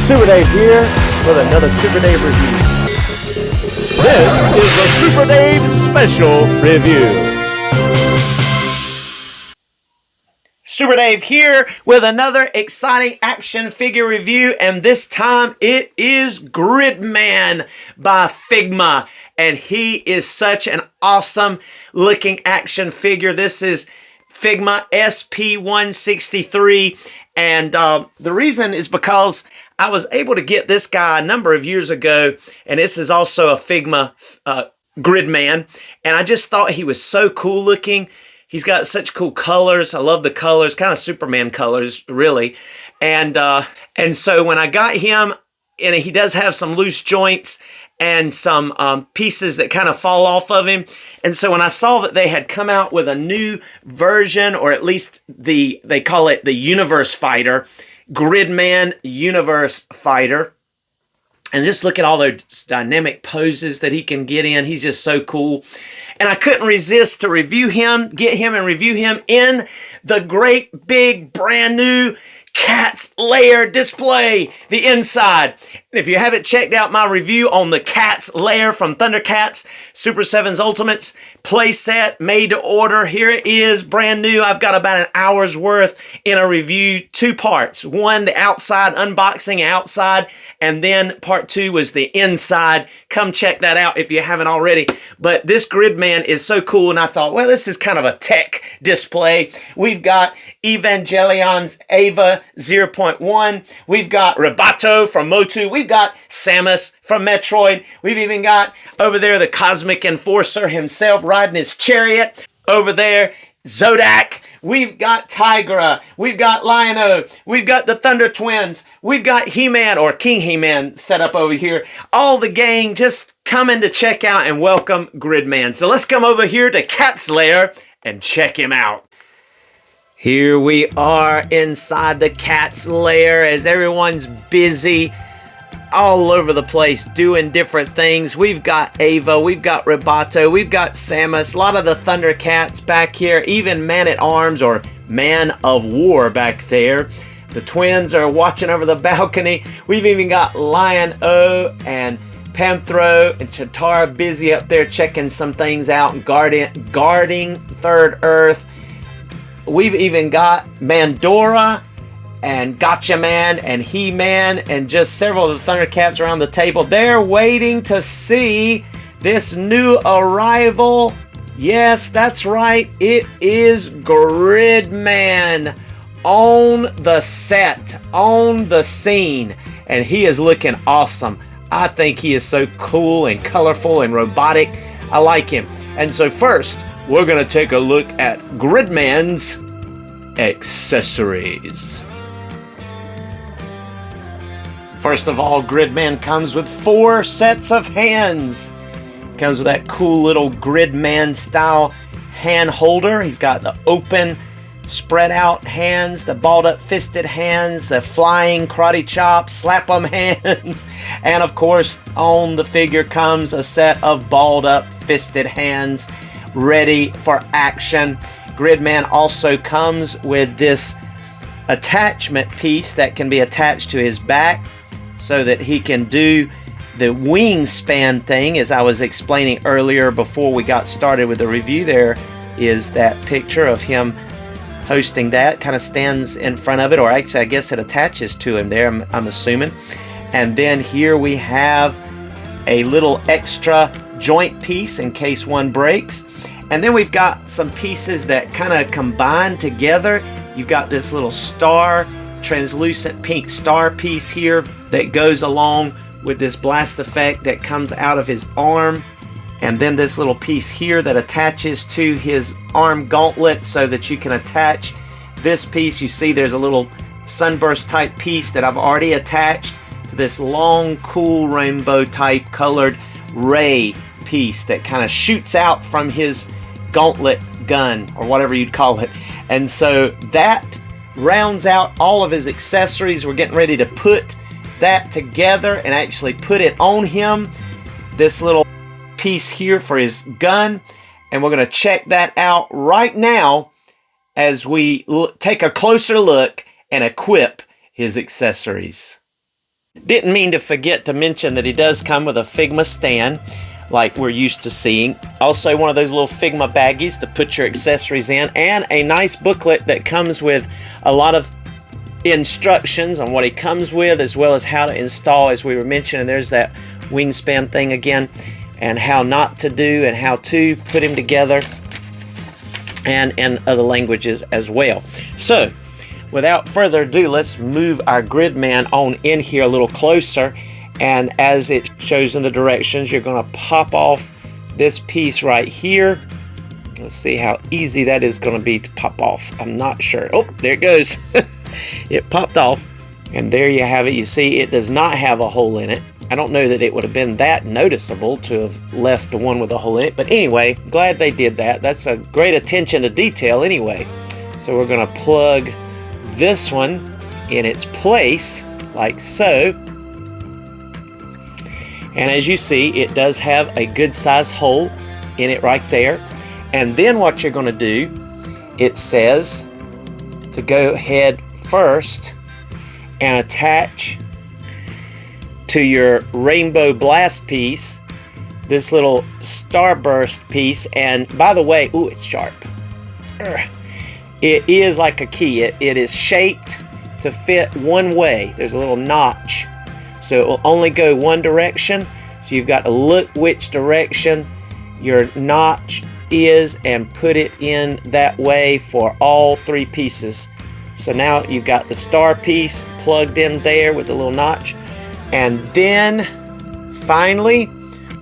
Super Dave here with another Super Dave review. This is a Super Dave special review. Super Dave here with another exciting action figure review, and this time it is Gridman by Figma, and he is such an awesome looking action figure. This is Figma SP163, and the reason is because I was able to get this guy a number of years ago, and this is also a Figma Gridman, and I just thought he was so cool looking. He's got such cool colors. I love the colors, kind of Superman colors, really. And so when I got him, and he does have some loose joints and some pieces that kind of fall off of him. And so when I saw that they had come out with a new version, or at least they call it the Universe Fighter, Gridman Universe Fighter. And just look at all those dynamic poses that he can get in. He's just so cool. And I couldn't resist to get him and review him in the great big brand new Cat's Lair display, the inside. And if you haven't checked out my review on the Cat's Lair from Thundercats Super 7's Ultimates playset made to order, here it is, brand new. I've got about an hour's worth in a review, two parts. One, the outside, unboxing outside, and then part two was the inside. Come check that out if you haven't already. But this Gridman is so cool, and I thought, well, this is kind of a tech display. We've got Evangelion's Ava 0.1. We've got Roboto from Motu. We've got Samus from Metroid. We've even got over there the Cosmic Enforcer himself riding his chariot. Over there, Zodak. We've got Tigra. We've got Lion-O. We've got the Thunder Twins. We've got He-Man, or King He-Man, set up over here. All the gang just coming to check out and welcome Gridman. So let's come over here to Cat's Lair and check him out. Here we are inside the Cat's Lair as everyone's busy all over the place doing different things. We've got Ava, we've got Roboto, we've got Samus, a lot of the Thundercats back here, even Man-at-Arms or Man of War back there. The twins are watching over the balcony. We've even got Lion-O and Panthro and Chitara busy up there checking some things out and guarding Third Earth. We've even got Mandora and Gotcha-Man and He-Man and just several of the Thundercats around the table. They're waiting to see this new arrival. Yes, that's right. It is Gridman on the set, on the scene. And he is looking awesome. I think he is so cool and colorful and robotic. I like him. And so first, we're going to take a look at Gridman's accessories. First of all, Gridman comes with 4 sets of hands. Comes with that cool little Gridman style hand holder. He's got the open, spread out hands, the balled up fisted hands, the flying karate chop, slap 'em hands. And of course, on the figure comes a set of balled up fisted hands ready for action. Gridman also comes with this attachment piece that can be attached to his back so that he can do the wingspan thing, as I was explaining earlier before we got started with the review. There is that picture of him hosting that, kind of stands in front of it, or actually I guess it attaches to him there, I'm assuming. And then here we have a little extra joint piece in case one breaks. And then we've got some pieces that kind of combine together. You've got this little star, translucent pink star piece here that goes along with this blast effect that comes out of his arm. And then this little piece here that attaches to his arm gauntlet so that you can attach this piece. You see there's a little sunburst type piece that I've already attached to this long, cool rainbow type colored ray piece that kind of shoots out from his gauntlet gun, or whatever you'd call it. And so that rounds out all of his accessories. We're getting ready to put that together and actually put it on him. This little piece here for his gun, and we're going to check that out right now as we take a closer look and equip his accessories. Didn't mean to forget to mention that he does come with a Figma stand, like we're used to seeing. Also one of those little Figma baggies to put your accessories in, and a nice booklet that comes with a lot of instructions on what he comes with, as well as how to install, as we were mentioning. There's that wingspan thing again, and how not to do and how to put him together, and in other languages as well. So without further ado, let's move our Gridman on in here a little closer, and as it shows in the directions, you're going to pop off this piece right here. Let's see how easy that is going to be to pop off. I'm not sure. Oh, there it goes. It popped off, and there you have it. You see it does not have a hole in it. I don't know that it would have been that noticeable to have left the one with a hole in it, but anyway, glad they did that. That's a great attention to detail anyway. So we're going to plug this one in its place like so, and as you see, it does have a good size hole in it right there. And then what you're going to do, it says to go ahead first and attach to your Rainbow Blast piece this little Starburst piece. And by the way, ooh, it's sharp. It is like a key. It is shaped to fit one way. There's a little notch, so it will only go one direction. So you've got to look which direction your notch is and put it in that way for all three pieces. So now you've got the star piece plugged in there with the little notch. And then finally,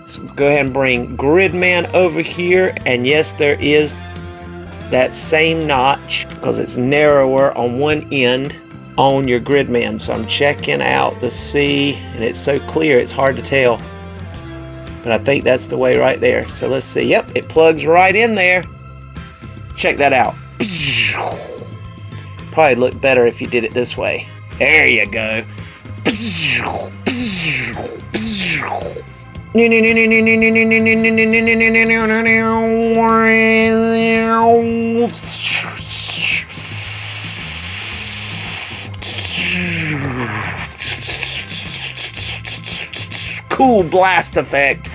so go ahead and bring Gridman over here, and yes, there is that same notch because it's narrower on one end on your Gridman. So I'm checking out to see, and it's so clear it's hard to tell, but I think that's the way right there. So let's see. Yep, it plugs right in there. Check that out. Probably look better if you did it this way. There you go. Cool blast effect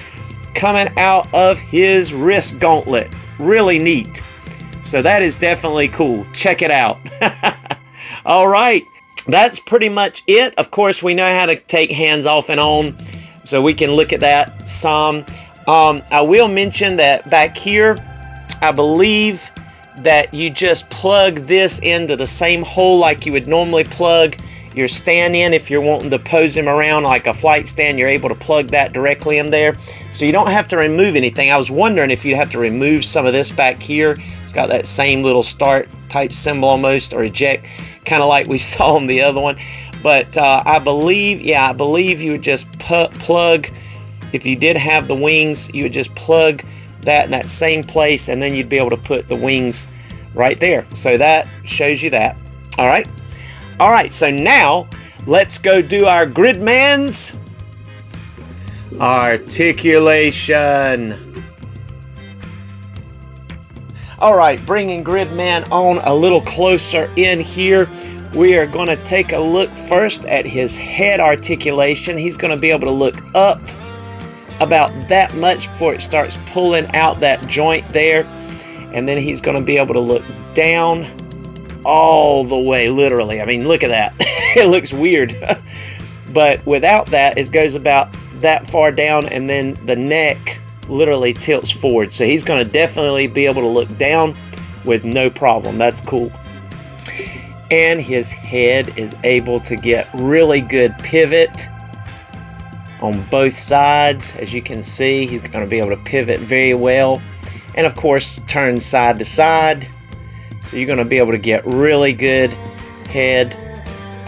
coming out of his wrist gauntlet. Really neat. So that is definitely cool. Check it out. All right. That's pretty much it. Of course, we know how to take hands off and on, so we can look at that some. I will mention that back here, I believe that you just plug this into the same hole like you would normally plug your stand in. If you're wanting to pose him around like a flight stand, you're able to plug that directly in there, so you don't have to remove anything. I was wondering if you'd have to remove some of this back here. It's got that same little start type symbol almost, or eject, kind of like we saw on the other one. But I believe you would just plug, if you did have the wings, you would just plug that in that same place, and then you'd be able to put the wings right there. So that shows you that. All right. All right, so now let's go do our Gridman's articulation. All right, bringing Gridman on a little closer in here, we are going to take a look first at his head articulation. He's going to be able to look up about that much before it starts pulling out that joint there, and then he's going to be able to look down all the way, literally. I mean, look at that. It looks weird. But without that, it goes about that far down, and then the neck literally tilts forward. So he's going to definitely be able to look down with no problem. That's cool. And his head is able to get really good pivot on both sides. As you can see, he's going to be able to pivot very well. And of course, turn side to side. So you're going to be able to get really good head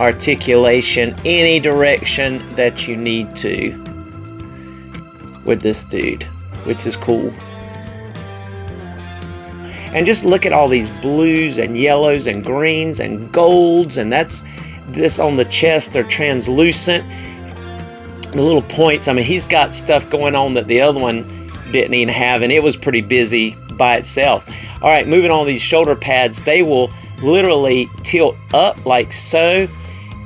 articulation any direction that you need to with this dude, which is cool. And just look at all these blues and yellows and greens and golds, and that's this on the chest. They're translucent. The little points, I mean, he's got stuff going on that the other one didn't even have, and it was pretty busy by itself. All right, moving on, these shoulder pads, they will literally tilt up like so,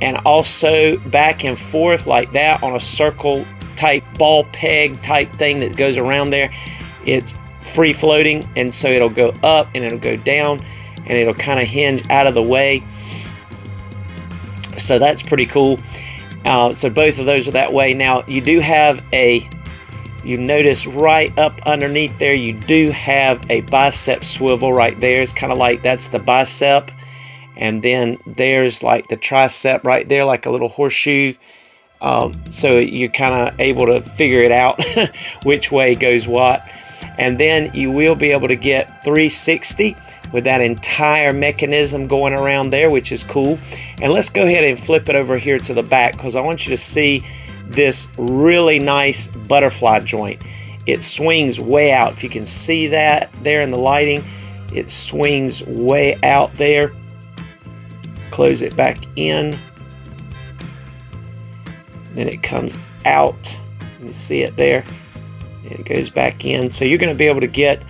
and also back and forth like that on a circle type ball peg type thing that goes around there. It's free floating, and so it'll go up and it'll go down, and it'll kind of hinge out of the way. So that's pretty cool. So both of those are that way. Now you do have you notice right up underneath there, you do have a bicep swivel right there. It's kind of like that's the bicep, and then there's like the tricep right there, like a little horseshoe. So you're kind of able to figure it out which way goes what. And then you will be able to get 360 with that entire mechanism going around there, which is cool. And let's go ahead and flip it over here to the back, because I want you to see this really nice butterfly joint. It swings way out. If you can see that there in the lighting, it swings way out there. Close it back in. Then it comes out. You see it there. And it goes back in. So you're going to be able to get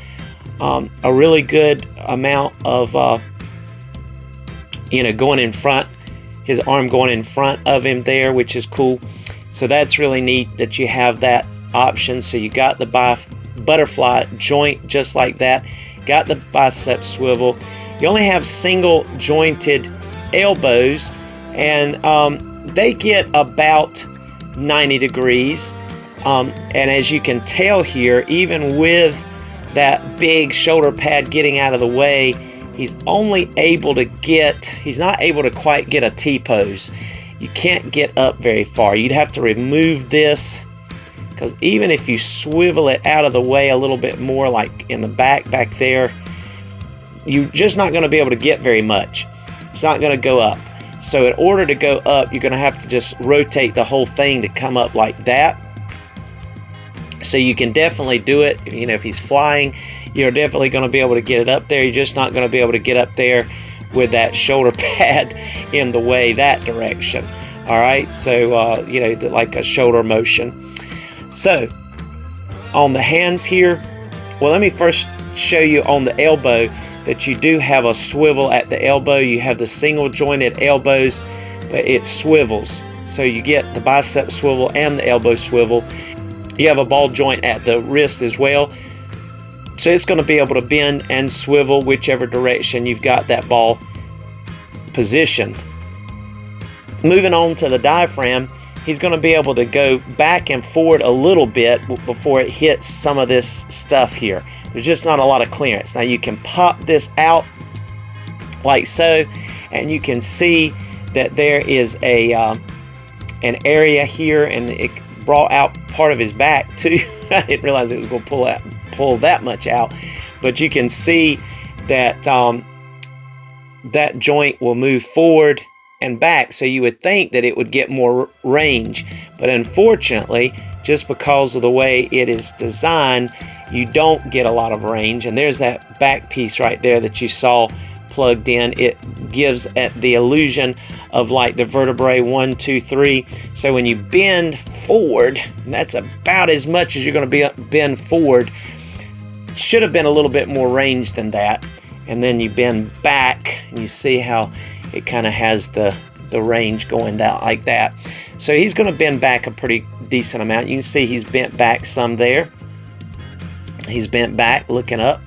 a really good amount of going in front, his arm going in front of him there, which is cool. So that's really neat that you have that option. So you got the butterfly joint just like that, got the bicep swivel. You only have single jointed elbows, and they get about 90 degrees. And as you can tell here, even with that big shoulder pad getting out of the way, he's not able to quite get a T-pose. You can't get up very far. You'd have to remove this, because even if you swivel it out of the way a little bit more, like in the back there, you're just not going to be able to get very much. It's not going to go up. So in order to go up, you're going to have to just rotate the whole thing to come up like that. So you can definitely do it. If he's flying, you're definitely going to be able to get it up there. You're just not going to be able to get up there with that shoulder pad in the way that direction. All right, so like a shoulder motion. So on the hands here, well, let me first show you on the elbow that you do have a swivel at the elbow. You have the single jointed elbows, but it swivels. So you get the bicep swivel and the elbow swivel. You have a ball joint at the wrist as well. So it's going to be able to bend and swivel whichever direction you've got that ball positioned. Moving on to the diaphragm, he's going to be able to go back and forward a little bit before it hits some of this stuff here. There's just not a lot of clearance. Now you can pop this out like so, and you can see that there is an area here, and it brought out part of his back too. I didn't realize it was going to pull that much out, but you can see that that joint will move forward and back, so you would think that it would get more range, but unfortunately, just because of the way it is designed, you don't get a lot of range. And there's that back piece right there that you saw plugged in. It gives the illusion of like the vertebrae 1, 2, 3. So when you bend forward, and that's about as much as you're going to bend forward. Should have been a little bit more range than that. And then you bend back, and you see how it kind of has the range going down like that. So he's going to bend back a pretty decent amount. You can see he's bent back some there. He's bent back, looking up,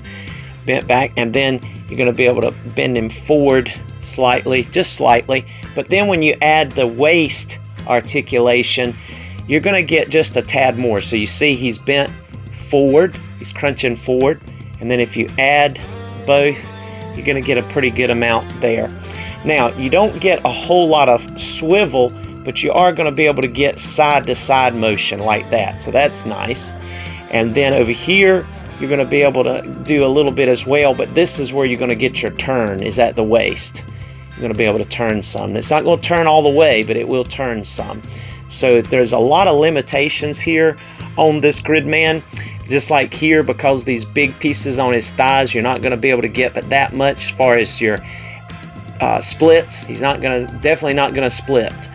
bent back, and then you're going to be able to bend him forward slightly, just slightly. But then when you add the waist articulation, you're going to get just a tad more. So you see he's bent forward, he's crunching forward, and then if you add both, you're going to get a pretty good amount there. Now, you don't get a whole lot of swivel, but you are going to be able to get side-to-side motion like that. So that's nice. And then over here, you're going to be able to do a little bit as well, but this is where you're going to get your turn, is at the waist. You're going to be able to turn some. It's not going to turn all the way, but it will turn some. So there's a lot of limitations here on this Gridman. Just like here, because these big pieces on his thighs, you're not going to be able to get but that much as far as your splits. He's definitely not going to split.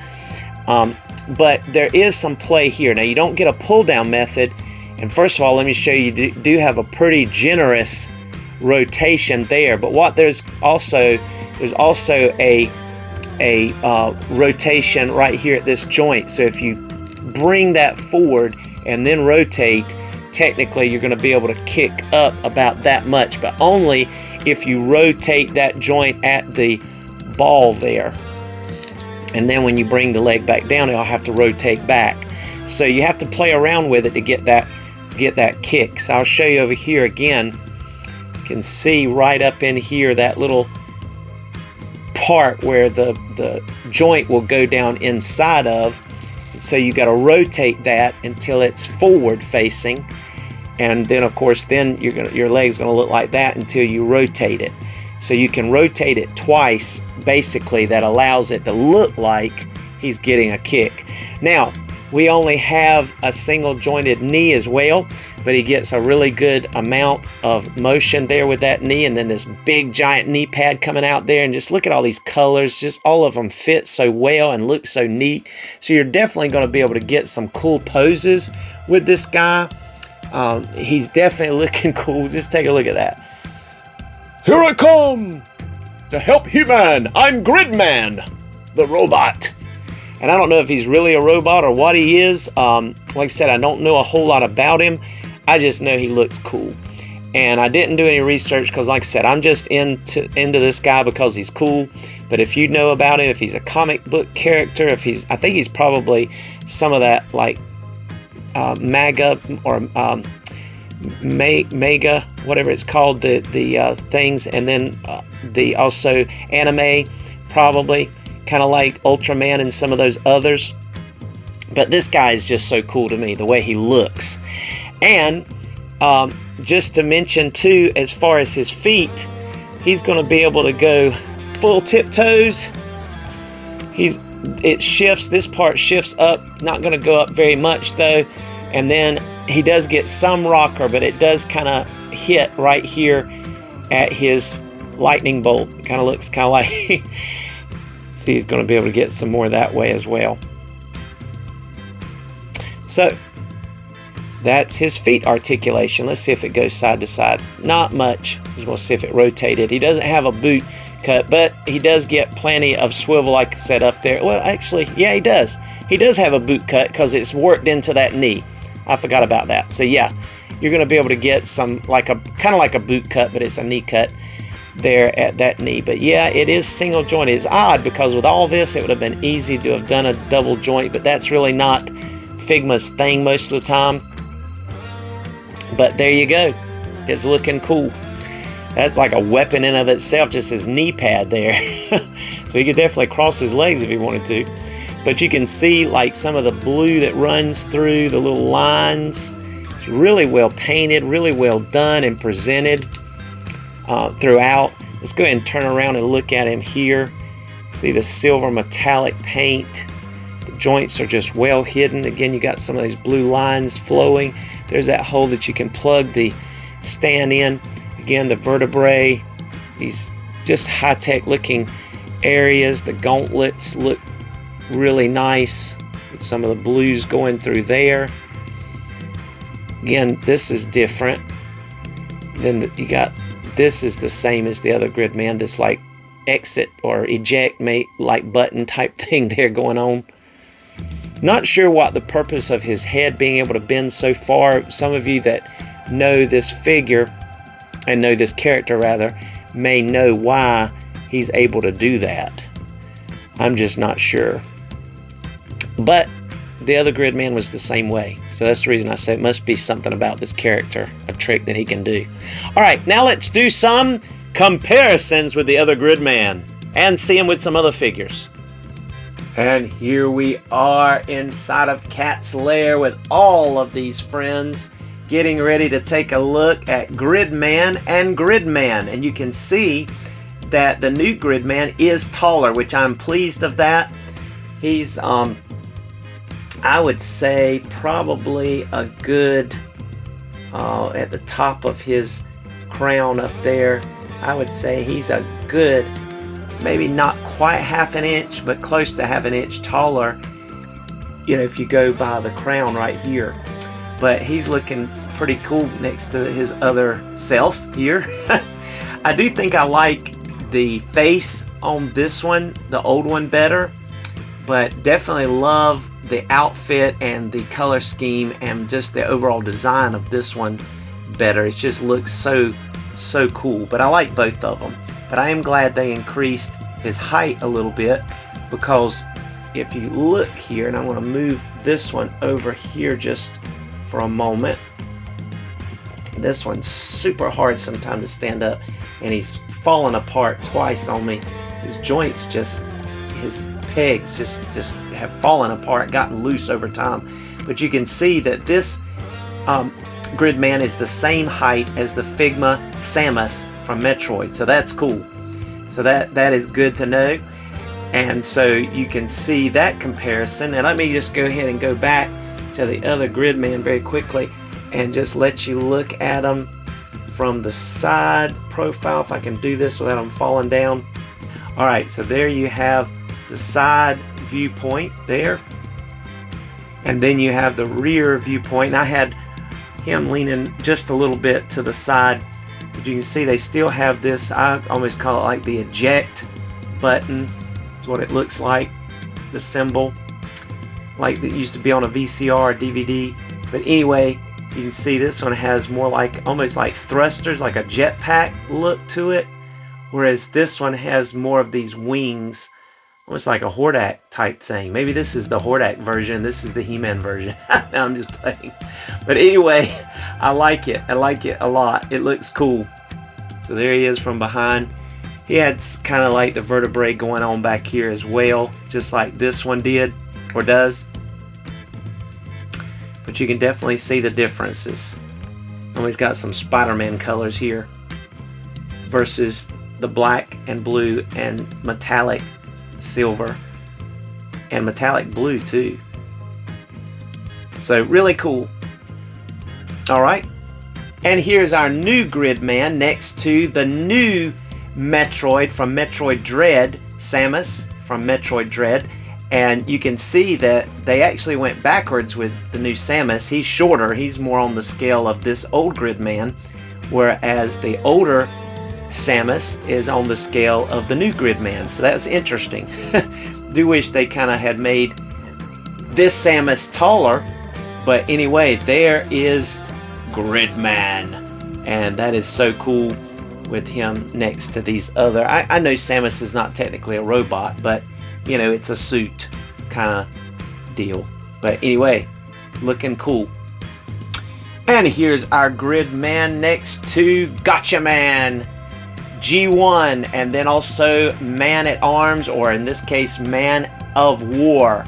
But there is some play here. Now, you don't get a pull down method. And first of all, let me show you, do have a pretty generous rotation there. But there's also a a rotation right here at this joint. So if you bring that forward and then rotate, technically you're going to be able to kick up about that much, but only if you rotate that joint at the ball there. And then when you bring the leg back down, it'll have to rotate back. So you have to play around with it to get that kick. So I'll show you over here again. You can see right up in here that little part where the joint will go down inside of. So you got to rotate that until it's forward facing, and then of course then your leg's going to look like that until you rotate it. So you can rotate it twice basically. That allows it to look like he's getting a kick. Now we only have a single jointed knee as well, but he gets a really good amount of motion there with that knee, and then this big giant knee pad coming out there, and just look at all these colors, just all of them fit so well and look so neat. So you're definitely going to be able to get some cool poses with this guy. He's definitely looking cool. Just take a look at that. Here I come to help He-Man. I'm Gridman, the robot. And I don't know if he's really a robot or what he is. Like I said, I don't know a whole lot about him. I just know he looks cool. And I didn't do any research because, like I said, I'm just into this guy because he's cool. But if you know about him, if he's a comic book character, I think he's probably some of that like MAGA or Mega, whatever it's called, the things, and then the also anime, probably kind of like Ultraman and some of those others. But this guy is just so cool to me, the way he looks. And just to mention too, as far as his feet, he's going to be able to go full tiptoes. It shifts, this part shifts up, not going to go up very much though. And then he does get some rocker, but it does kind of hit right here at his lightning bolt. Kind of looks kind of like so he's going to be able to get some more that way as well. So that's his feet articulation. Let's see if it goes side to side. Not much. I was going to see if it rotated. He doesn't have a boot cut, but he does get plenty of swivel, like I said, up there. Well, actually, yeah, he does. He does have a boot cut because it's worked into that knee. I forgot about that. So yeah, you're going to be able to get some kind of like a boot cut, but it's a knee cut there at that knee. But yeah, it is single jointed. It's odd because with all this, it would have been easy to have done a double joint, but that's really not Figma's thing most of the time. But there you go. It's looking cool. That's like a weapon in of itself, just his knee pad there. So he could definitely cross his legs if he wanted to. But you can see like some of the blue that runs through the little lines. It's really well painted, really well done and presented throughout. Let's go ahead and turn around and look at him here. See the silver metallic paint. The joints are just well hidden. Again, you got some of these blue lines flowing. There's that hole that you can plug the stand in. Again, the vertebrae, these just high-tech looking areas. The gauntlets look really nice with some of the blues going through there. Again, this is different. Then you got, this is the same as the other Gridman. This like exit or eject mate like button type thing there going on. Not sure what the purpose of his head being able to bend so far. Some of you that know this figure and know this character rather may know why he's able to do that. I'm just not sure. But the other Gridman was the same way. So that's the reason I say it must be something about this character, a trick that he can do. All right, now let's do some comparisons with the other Gridman and see him with some other figures. And here we are inside of Cat's Lair with all of these friends getting ready to take a look at Gridman and Gridman. And you can see that the new Gridman is taller, which I'm pleased of that. He's, I would say, probably a good, at the top of his crown up there, I would say he's a good, maybe not quite half an inch, but close to half an inch taller, you know, if you go by the crown right here. But he's looking pretty cool next to his other self here. I do think I like the face on this one, the old one, better, but definitely love the outfit and the color scheme and just the overall design of this one better. It just looks so cool, but I like both of them. But I am glad they increased his height a little bit, because if you look here, and I'm going to move this one over here just for a moment. This one's super hard sometimes to stand up, and he's fallen apart twice on me. His joints his pegs just have fallen apart, gotten loose over time. But you can see that this Gridman is the same height as the Figma Samus from Metroid, so that's cool. So that is good to know. And so you can see that comparison. And let me just go ahead and go back to the other Gridman very quickly and just let you look at them from the side profile, if I can do this without them falling down. All right, so there you have the side viewpoint there, and then you have the rear viewpoint. And I had him leaning just a little bit to the side, but you can see they still have this, I almost call it like the eject button is what it looks like, the symbol like that used to be on a VCR or DVD. But anyway, you can see this one has more like almost like thrusters, like a jetpack look to it, whereas this one has more of these wings, almost like a Hordak type thing. Maybe this is the Hordak version, this is the He-Man version. No, I'm just playing. But anyway, I like it. I like it a lot. It looks cool. So there he is from behind. He had kind of like the vertebrae going on back here as well, just like this one did, or does. But you can definitely see the differences. Oh, he's got some Spider-Man colors here versus the black and blue and metallic silver and metallic blue too. So really cool. All right, and here's our new Gridman next to the new Metroid from Metroid Dread, Samus from Metroid Dread. And you can see that they actually went backwards with the new Samus. He's shorter, he's more on the scale of this old Gridman, whereas the older Samus is on the scale of the new Gridman. So that's interesting. Do wish they kind of had made this Samus taller, but anyway, there is Gridman, and that is so cool with him next to these other. I know Samus is not technically a robot, but you know, it's a suit kind of deal. But anyway, looking cool. And here's our Gridman next to Gotcha Man G1, and then also Man at Arms, or in this case, Man of War.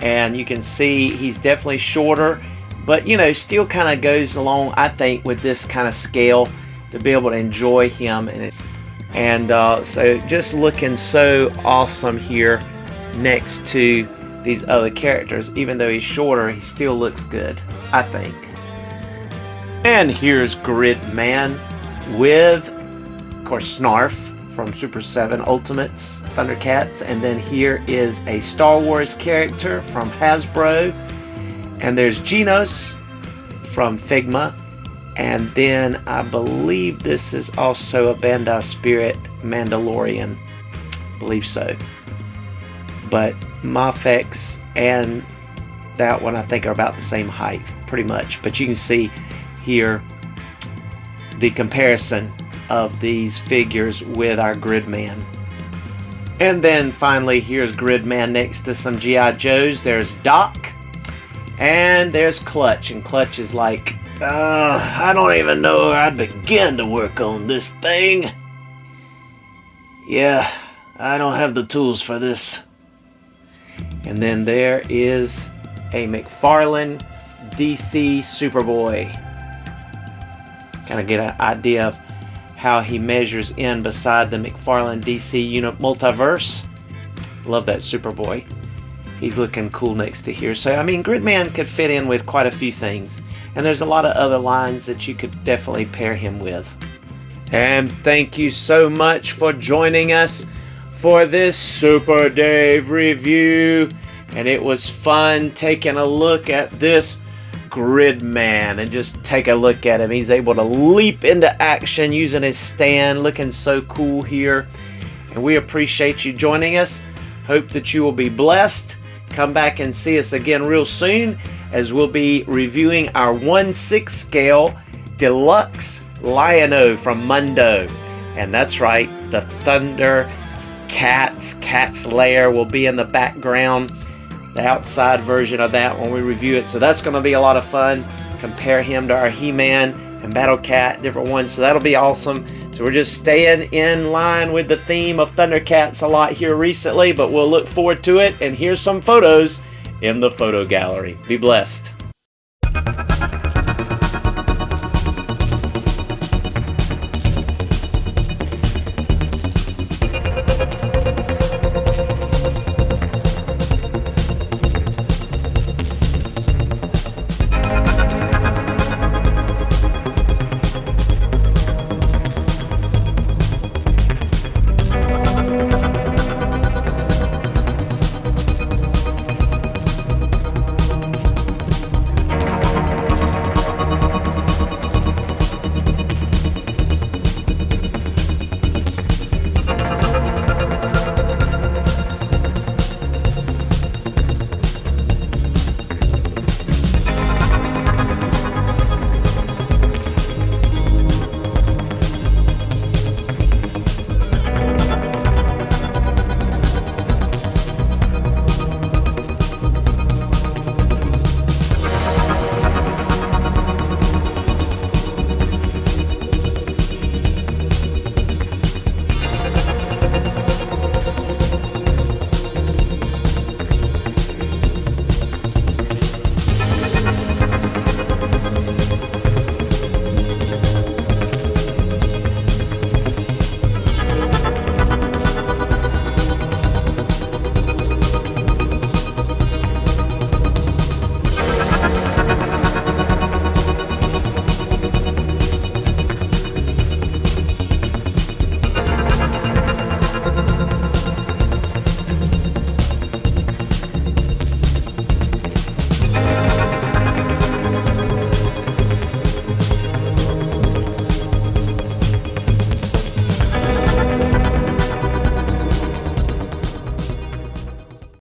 And you can see he's definitely shorter, but you know, still kind of goes along, I think, with this kind of scale to be able to enjoy him. And so just looking so awesome here next to these other characters. Even though he's shorter, he still looks good, I think. And here's Gridman with, of course, Snarf from Super 7 Ultimates, Thundercats. And then here is a Star Wars character from Hasbro. And there's Genos from Figma. And then I believe this is also a Bandai Spirit Mandalorian. I believe so. But Mafex and that one I think are about the same height, pretty much. But you can see here the comparison of these figures with our Gridman. And then finally, here's Gridman next to some G.I. Joes. There's Doc, and there's Clutch. And Clutch is like, I don't even know where I'd begin to work on this thing. Yeah, I don't have the tools for this. And then there is a McFarlane DC Superboy. Kind of get an idea of how he measures in beside the McFarlane DC Multiverse. Love that Superboy. He's looking cool next to here. So, I mean, Gridman could fit in with quite a few things. And there's a lot of other lines that you could definitely pair him with. And thank you so much for joining us for this Super Dave review. And it was fun taking a look at this Gridman and just take a look at him. He's able to leap into action using his stand, looking so cool here. and we appreciate you joining us. Hope that you will be blessed. Come back and see us again real soon, as we'll be reviewing our 1/6 scale deluxe Lion-O from Mundo. And that's right, the Thunder Cat's Lair will be in the background, the outside version of that when we review it. So that's going to be a lot of fun. Compare him to our He-Man and Battle Cat, different ones. So that'll be awesome. So we're just staying in line with the theme of Thundercats a lot here recently, but we'll look forward to it. And here's some photos in the photo gallery. Be blessed.